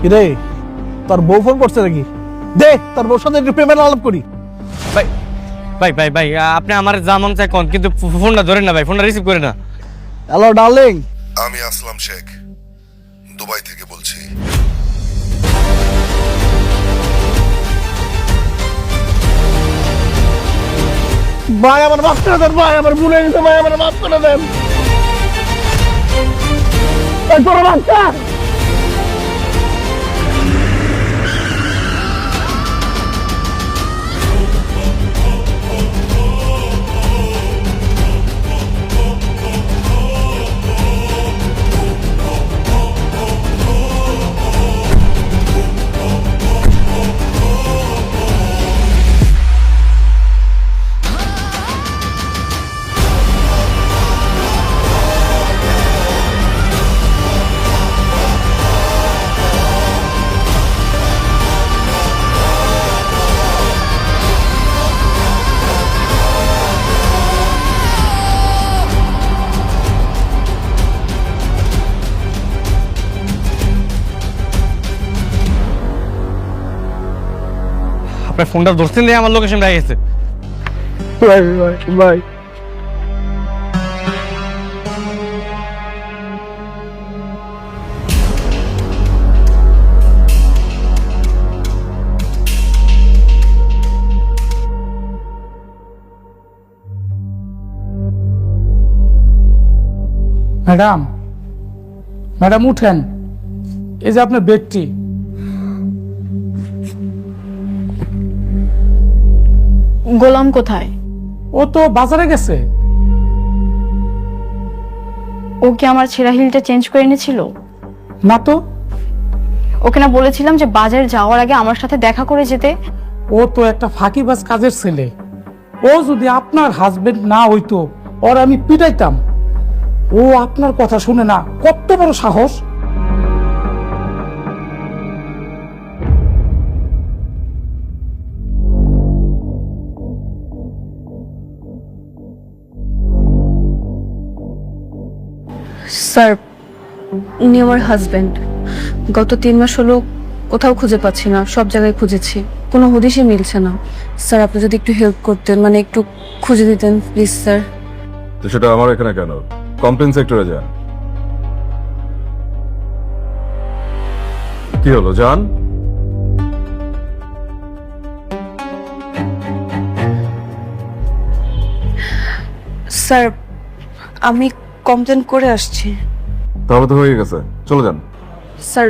কিরে তোর বউ ফোন করছে নাকি? দে তোর বউর সাথে একটু প্রেমের আলাপ করি। ভাই ভাই ভাই ভাই আপনি আমার যা মন চায় কোন, কিন্তু ফোনটা ধরেন না ভাই, ফোনটা রিসিভ করে না। Hello darling. আমি আসলাম শেখ, দুবাই থেকে বলছি। ভাই আমার মাফ করে দেন, ভাই আমার ভুলে গেছে, ভাই আমার মাফ করে দেন। এই তোর বাচ্চা আপনার ফোনটা ধরছেন দিয়ে আমার লোকেশন পেয়ে গেছে। ভাই ভাই ভাই ম্যাডাম, ম্যাডাম উঠেন, এই যে আপনার বেডটি। গোলাম কোথায়? ও তো বাজারে গেছে। ও কি আমার ছেঁড়া হিলটা চেঞ্জ করে এনেছিল? না তো, ওকে না বলেছিলাম যে বাজারে যাওয়ার আগে আমার সাথে দেখা করে যেতে? ও তো একটা ফাঁকিবাজ কাজের ছেলে। ও যদি আপনার হাজবেন্ড না হইতো, ওর আমি পিটাইতাম। ও আপনার কথা শুনে না, কত বড় সাহস! স্যার, উনি আমার হাজবেন্ড। গত 3 মাস হলো কোথাও খুঁজে পাচ্ছি না, সব জায়গায় খুঁজেছি, কোনো হদিশই মিলছে না। স্যার, আপনি যদি একটু হেল্প করতেন, মানে একটু খুঁজে দিতেন প্লিজ স্যার। তো সেটা আমার এখানে কেন? কমপ্লেন সেক্টরে যান। কি হলো জান? স্যার, আমি কমপ্লেন করে আসছি। তাহলে তো হয়ে গেছে, চলে যান। স্যার,